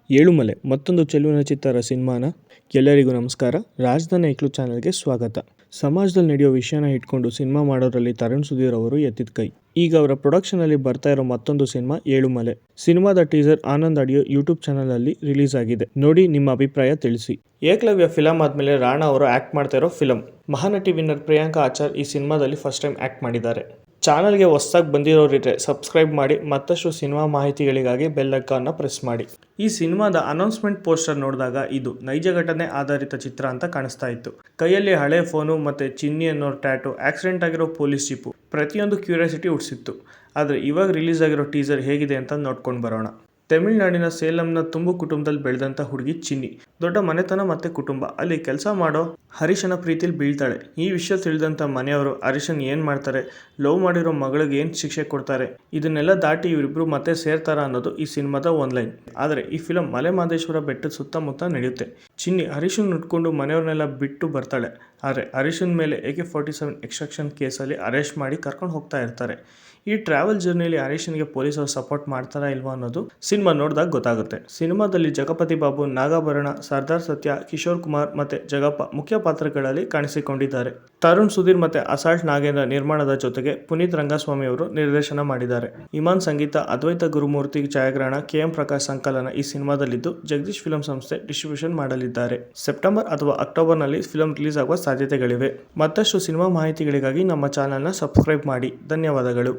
ಏಳುಮಲೆ ಮತ್ತೊಂದು ಚೆಲುವಿನ ಚಿತ್ತರ ಸಿನಿಮಾನ. ಎಲ್ಲರಿಗೂ ನಮಸ್ಕಾರ. ರಾಜಧಾನಿ ಐಕ್ಳು ಚಾನಲ್ಗೆ ಸ್ವಾಗತ. ಸಮಾಜದಲ್ಲಿ ನಡೆಯೋ ವಿಷಯನ ಇಟ್ಕೊಂಡು ಸಿನಿಮಾ ಮಾಡೋದ್ರಲ್ಲಿ ತರುಣ್ ಸುಧೀರ್ ಅವರು ಎತ್ತಿದ ಕೈ. ಈಗ ಅವರ ಪ್ರೊಡಕ್ಷನ್ ಅಲ್ಲಿ ಬರ್ತಾ ಇರೋ ಮತ್ತೊಂದು ಸಿನಿಮಾ ಏಳುಮಲೆ. ಸಿನಿಮಾದ teaser Anand audio YouTube channel ಅಲ್ಲಿ ರಿಲೀಸ್ ಆಗಿದೆ. ನೋಡಿ ನಿಮ್ಮ ಅಭಿಪ್ರಾಯ ತಿಳಿಸಿ. ಏಕಲವ್ಯ ಫಿಲಂ ಆದ್ಮೇಲೆ ರಾಣಾ ಅವರು ಆಕ್ಟ್ ಮಾಡ್ತಾ ಇರೋ ಫಿಲಂ. ಮಹಾನಟಿ ವಿನ್ನರ್ ಪ್ರಿಯಾಂಕಾ ಆಚಾರ್ ಈ ಸಿನಿಮಾದಲ್ಲಿ ಫಸ್ಟ್ ಟೈಮ್ ಆಕ್ಟ್ ಮಾಡಿದ್ದಾರೆ. ಚಾನಲ್ಗೆ ಹೊಸದಾಗಿ ಬಂದಿರೋರಿದ್ರೆ ಸಬ್ಸ್ಕ್ರೈಬ್ ಮಾಡಿ. ಮತ್ತಷ್ಟು ಸಿನಿಮಾ ಮಾಹಿತಿಗಳಿಗಾಗಿ ಬೆಲ್ ಐಕಾನ್ನ ಪ್ರೆಸ್ ಮಾಡಿ. ಈ ಸಿನಿಮಾದ ಅನೌನ್ಸ್ಮೆಂಟ್ ಪೋಸ್ಟರ್ ನೋಡಿದಾಗ ಇದು ನೈಜ ಘಟನೆ ಆಧಾರಿತ ಚಿತ್ರ ಅಂತ ಕಾಣಿಸ್ತಾ ಇತ್ತು. ಕೈಯಲ್ಲಿ ಹಳೆ ಫೋನು ಮತ್ತೆ ಚಿನ್ನಿ ಅನ್ನೋ ಟ್ಯಾಟು, ಆಕ್ಸಿಡೆಂಟ್ ಆಗಿರೋ ಪೊಲೀಸ್ ಜೀಪು ಪ್ರತಿಯೊಂದು ಕ್ಯೂರಿಯಾಸಿಟಿ ಹುಟ್ಟಿಸಿತ್ತು. ಆದರೆ ಇವಾಗ ರಿಲೀಸ್ ಆಗಿರೋ ಟೀಸರ್ ಹೇಗಿದೆ ಅಂತ ನೋಡ್ಕೊಂಡು ಬರೋಣ. ತಮಿಳುನಾಡಿನ ಸೇಲಂನ ತುಂಬು ಕುಟುಂಬದಲ್ಲಿ ಬೆಳೆದಂಥ ಹುಡುಗಿ ಚಿನ್ನಿ. ದೊಡ್ಡ ಮನೆತನ ಮತ್ತೆ ಕುಟುಂಬ. ಅಲ್ಲಿ ಕೆಲಸ ಮಾಡೋ ಹರೀಶನ ಪ್ರೀತಿಲಿ ಬೀಳ್ತಾಳೆ. ಈ ವಿಷಯ ತಿಳಿದಂಥ ಮನೆಯವರು ಹರೀಶನ್ ಏನು ಮಾಡ್ತಾರೆ, ಲವ್ ಮಾಡಿರೋ ಮಗಳಿಗೆ ಏನು ಶಿಕ್ಷೆ ಕೊಡ್ತಾರೆ, ಇದನ್ನೆಲ್ಲ ದಾಟಿ ಇವರಿಬ್ರು ಮತ್ತೆ ಸೇರ್ತಾರ ಅನ್ನೋದು ಈ ಸಿನಿಮಾದ ಒಂದು ಲೈನ್. ಆದರೆ ಈ ಫಿಲಂ ಮಲೆ ಮಹದೇಶ್ವರ ಬೆಟ್ಟದ ಸುತ್ತಮುತ್ತ ನಡೆಯುತ್ತೆ. ಚಿನ್ನಿ ಹರೀಶನ್ ಉಟ್ಕೊಂಡು ಮನೆಯವ್ರನ್ನೆಲ್ಲ ಬಿಟ್ಟು ಬರ್ತಾಳೆ. ಆದರೆ ಹರೀಶನ್ ಮೇಲೆ AK-47 ಎಕ್ಸ್ಟ್ರಾಕ್ಷನ್ ಕೇಸಲ್ಲಿ ಅರೆಸ್ಟ್ ಮಾಡಿ ಕರ್ಕೊಂಡು ಹೋಗ್ತಾ ಇರ್ತಾರೆ. ಈ ಟ್ರಾವೆಲ್ ಜರ್ನಿಯಲ್ಲಿ ಹರೀಶನ್ಗೆ ಪೊಲೀಸರು ಸಪೋರ್ಟ್ ಮಾಡ್ತಾರಾ ಇಲ್ವಾ ಅನ್ನೋದು ಸಿನಿಮಾ ನೋಡಿದಾಗ ಗೊತ್ತಾಗುತ್ತೆ. ಸಿನಿಮಾದಲ್ಲಿ ಜಗಪತಿ ಬಾಬು, ನಾಗಾಭರಣ, ಸರ್ದಾರ್ ಸತ್ಯ, ಕಿಶೋರ್ ಕುಮಾರ್ ಮತ್ತೆ ಜಗಪ್ಪ ಮುಖ್ಯ ಪಾತ್ರಗಳಲ್ಲಿ ಕಾಣಿಸಿಕೊಂಡಿದ್ದಾರೆ. ತರುಣ್ ಸುಧೀರ್ ಮತ್ತೆ ಅಸಾಲ್ಟ್ ನಾಗೇಂದ್ರ ನಿರ್ಮಾಣದ ಜೊತೆಗೆ ಪುನೀತ್ ರಂಗಸ್ವಾಮಿ ಅವರು ನಿರ್ದೇಶನ ಮಾಡಿದ್ದಾರೆ. ಇಮಾನ್ ಸಂಗೀತ, ಅದ್ವೈತ ಗುರುಮೂರ್ತಿ ಛಾಯಾಗ್ರಹಣ, KM ಪ್ರಕಾಶ್ ಸಂಕಲನ ಈ ಸಿನಿಮಾದಲ್ಲಿದ್ದು ಜಗದೀಶ್ ಫಿಲಂ ಸಂಸ್ಥೆ ಡಿಸ್ಟ್ರಿಬ್ಯೂಷನ್ ಮಾಡಲಿದ್ದಾರೆ. ಸೆಪ್ಟೆಂಬರ್ ಅಥವಾ ಅಕ್ಟೋಬರ್ನಲ್ಲಿ ಫಿಲಂ ರಿಲೀಸ್ ಆಗುವ ಸಾಧ್ಯತೆಗಳಿವೆ. ಮತ್ತಷ್ಟು ಸಿನಿಮಾ ಮಾಹಿತಿಗಳಿಗಾಗಿ ನಮ್ಮ ಚಾನೆಲ್ನ ಸಬ್ಸ್ಕ್ರೈಬ್ ಮಾಡಿ. ಧನ್ಯವಾದಗಳು.